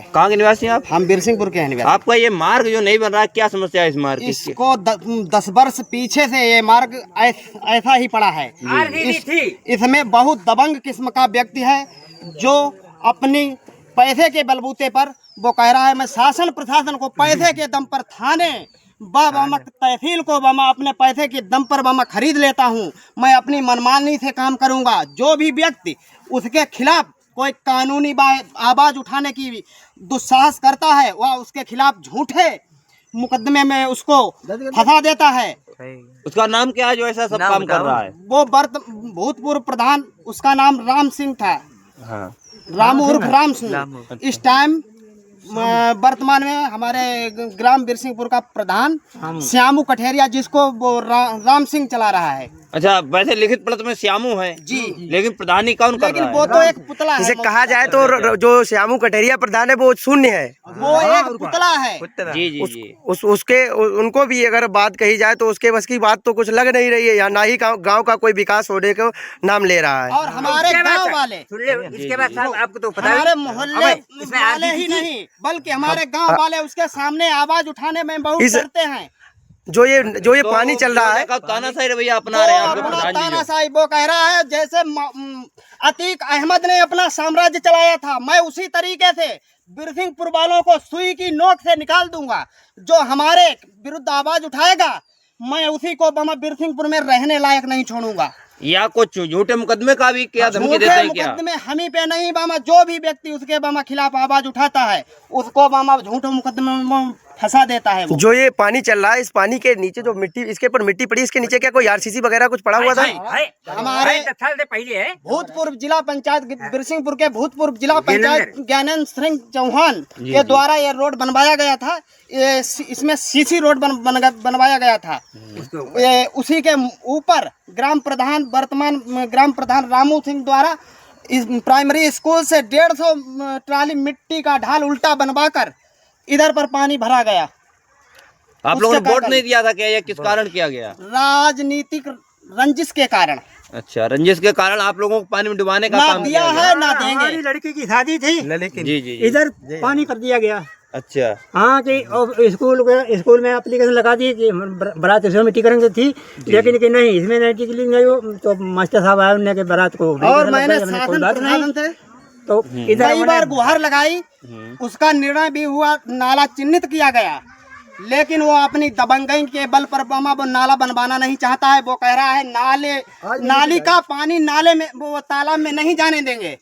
कहाँ के निवासी हैं आप? हम बिरसिंहपुर के हैं निवासी। आपका ये मार्ग जो नहीं बन रहा है, क्या समस्या है इस मार्ग की? इसको 10 वर्ष पीछे से ये मार्ग ऐसा ही पड़ा है। इसमें बहुत दबंग किस्म का व्यक्ति है जो अपनी पैसे के बलबूते पर वो कह रहा है मैं शासन प्रशासन को पैसे के दम पर थाने तहसील को अपने पैसे के दम पर खरीद लेता हूँ। मैं अपनी मनमानी से काम करूँगा। जो भी व्यक्ति उसके खिलाफ कोई कानूनी आवाज उठाने की दुस्साहस करता है वह उसके खिलाफ झूठे मुकदमे में उसको फंसा देता है। उसका नाम क्या है जो ऐसा सब काम कर रहा है? वो भूतपूर्व प्रधान, उसका नाम राम सिंह था। हाँ। राम उर्फ राम सिंह इस टाइम वर्तमान में हमारे ग्राम बिरसिंहपुर का प्रधान श्यामू कठेरिया, जिसको वो राम सिंह चला रहा है। अच्छा, वैसे लिखित पढ़त में श्यामू है जी, लेकिन प्रधानी कौन कर रहा है? वो तो एक पुतला है। इसे कहा जाए तो जो श्यामू कटहरिया प्रधान है वो शून्य है, वो एक पुतला है। जी जी जी। उसके उनको भी अगर बात कही जाए तो उसके बस की बात तो कुछ लग नहीं रही है। यहाँ ना ही गांव का कोई विकास होने को नाम ले रहा है। और हमारे गांव वाले, इसके बाद साहब आपको तो पता हमारे मोहल्ले वाले ही नहीं बल्कि हमारे गांव वाले उसके सामने आवाज उठाने में बहुत डरते हैं। जो ये पानी चल रहा है, तानाशाही रवैया अपना रहे हैं आपके प्रधान जी। तानाशाही वो कह रहा है जैसे अतीक अहमद ने अपना साम्राज्य चलाया था, मैं उसी तरीके से बिरसिंहपुर वालों को सुई की नोक से निकाल दूंगा। जो हमारे विरुद्ध आवाज उठाएगा मैं उसी को बिरसिंहपुर में रहने लायक नहीं छोड़ूंगा। या कुछ झूठे मुकदमे का भी क्या धमकी देते हैं क्या? मुकदमे हम ही पे नहीं, जो भी व्यक्ति उसके खिलाफ आवाज उठाता है उसको झूठे मुकदमे में फंसा देता है। जो ये पानी चल रहा है, इस पानी के नीचे जो मिट्टी, इसके ऊपर मिट्टी पड़ी, इसके नीचे क्या कोई आरसीसी वगैरह कुछ पड़ा हुआ था? हमारे पहले भूतपूर्व जिला पंचायत बिरसिंहपुर के भूतपूर्व जिला पंचायत ज्ञानेंद्र सिंह चौहान के द्वारा ये रोड बनवाया गया था। इसमें सीसी रोड बनवाया गया था। उसी के ऊपर वर्तमान ग्राम प्रधान रामू सिंह द्वारा इस प्राइमरी स्कूल से 150 ट्राली मिट्टी का ढाल उल्टा बनवाकर इधर पर पानी भरा गया। आप लोगों ने वोट नहीं दिया था क्या? ये किस कारण किया गया? राजनीतिक रंजिश के कारण। अच्छा, रंजिश के कारण आप लोगों को पानी में डुबाने का काम दिया किया है ना देंगे। हमारी लड़की की शादी थी, जी जी। इधर पानी कर दिया गया। अच्छा हाँ कि स्कूल में एप्लीकेशन लगा दी कि बारात इसमें मिट्टी करेंगे थी, लेकिन कि नहीं इसमें नहीं टिकली नहीं हो, तो मास्टर साहब आए उन्होंने के बारात को और मैंने शासन तो इधर कई बार गुहार लगाई। उसका निर्णय भी हुआ, नाला चिन्हित किया गया, लेकिन वो अपनी दबंगई के बल पर वो नाला बनवाना नहीं चाहता है। वो कह रहा है नाली का पानी नाले में वो तालाब में नहीं जाने देंगे,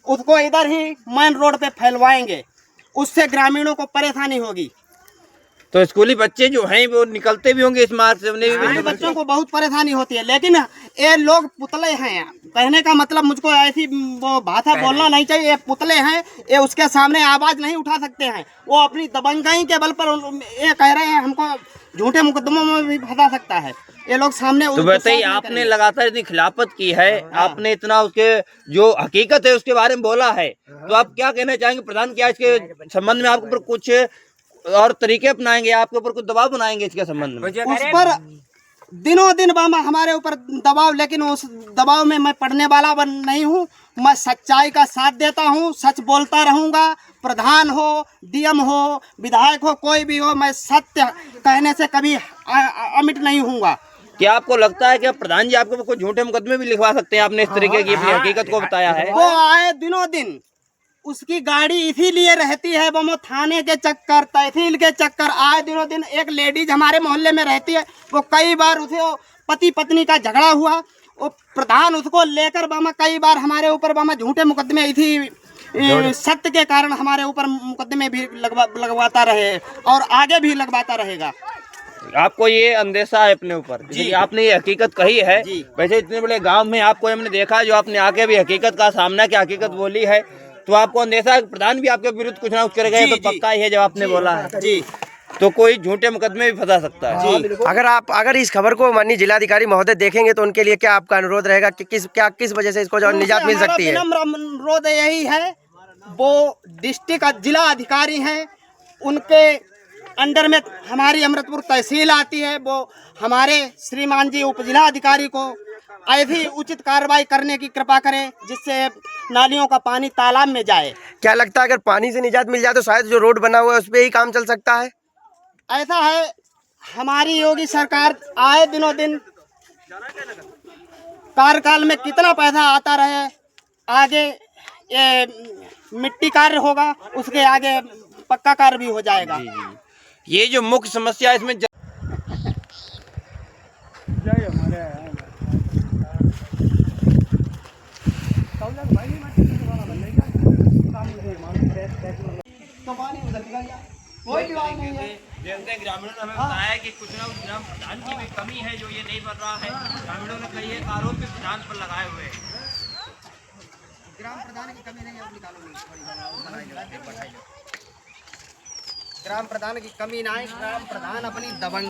उसको इधर ही मेन रोड पे फैलवाएंगे, उससे ग्रामीणों को परेशानी होगी। तो स्कूली बच्चे जो हैं वो निकलते भी होंगे इस मार्ग से, उन्हें भी बच्चों को बहुत परेशानी होती है। लेकिन ये लोग पुतले हैं, कहने का मतलब मुझको ऐसी वो भाषा बोलना नहीं चाहिए। ये पुतले हैं, ये उसके सामने आवाज नहीं उठा सकते हैं। वो अपनी दबंगई के बल पर ये कह रहे हैं हमको झूठे मुकदमों में भी फंसा सकता है। ये लोग सामने तो बताइए, आपने लगातार इतनी खिलाफत की है, आपने इतना उसके जो हकीकत है उसके बारे में बोला है, तो आप क्या कहना चाहेंगे? प्रधान क्या इसके संबंध में आपके ऊपर कुछ और तरीके अपनाएंगे, आपके ऊपर कुछ दबाव बनाएंगे इसके संबंध में? उस पर दिनों दिन हमारे ऊपर दबाव, लेकिन उस दबाव में मैं पढ़ने वाला नहीं हूँ। मैं सच्चाई का साथ देता हूँ, सच बोलता रहूँगा। प्रधान हो, डीएम हो, विधायक हो, कोई भी हो, मैं सत्य कहने से कभी अमिट नहीं हूँगा। क्या आपको लगता है कि प्रधान जी आपके ऊपर कुछ झूठे मुकदमे भी लिखवा सकते हैं? आपने इस तरीके की अपनी हकीकत को बताया है। वो आए दिनों दिन उसकी गाड़ी इसीलिए रहती है, वो थाने के चक्कर, तहसील के चक्कर, आए दिनों दिन। एक लेडीज हमारे मोहल्ले में रहती है, वो कई बार उसे पति पत्नी का झगड़ा हुआ, वो प्रधान उसको लेकर कई बार हमारे ऊपर झूठे मुकदमे इसी सत्य के कारण हमारे ऊपर मुकदमे भी लगवाता रहे और आगे भी लगवाता रहेगा। आपको ये अंदेशा है अपने ऊपर जी? आपने ये हकीकत कही है। वैसे इतने बड़े गांव में आपको हमने देखा जो आपने आके भी हकीकत का सामना किया, हकीकत बोली है, तो आपको अंदेशा है प्रधान भी आपके विरुद्ध कुछ ना कुछ करेगा। तो पक्का ही है जब आपने बोला है जी, तो कोई झूठे मुकदमे भी फंसा सकता है जी। अगर इस खबर को माननीय जिलाधिकारी महोदय देखेंगे तो उनके लिए क्या आपका अनुरोध रहेगा कि किस वजह से इसको जो निजात मिल सकती है? अनुरोध यही है, वो डिस्ट्रिक्ट जिला अधिकारी हैं, उनके अंडर में हमारी अमृतपुर तहसील आती है। वो हमारे श्रीमान जी उप जिला अधिकारी को ऐसी उचित कार्रवाई करने की कृपा करें, जिससे नालियों का पानी तालाब में जाए। क्या लगता है अगर पानी से निजात मिल जाए तो शायद जो रोड बना हुआ है उस पर ही काम चल सकता है? ऐसा है, हमारी योगी सरकार आए दिनों दिन कार्यकाल में कितना पैसा आता रहे, आगे ये मिट्टी कार्य होगा, उसके आगे पक्का कार्य भी हो जाएगा। ये जो मुख्य समस्या इसमें कोई बात नहीं है। जैसे ग्रामीणों ने हमें बताया कि कुछ ना कुछ ग्राम प्रधान की भी कमी है जो ये नहीं बन रहा है। ग्रामीणों ने कई एक आरोप भी प्रधान पर लगाए हुए हैं। ग्राम प्रधान की कमी नहीं है, ग्राम प्रधान की कमी ना है, ग्राम प्रधान अपनी दबंग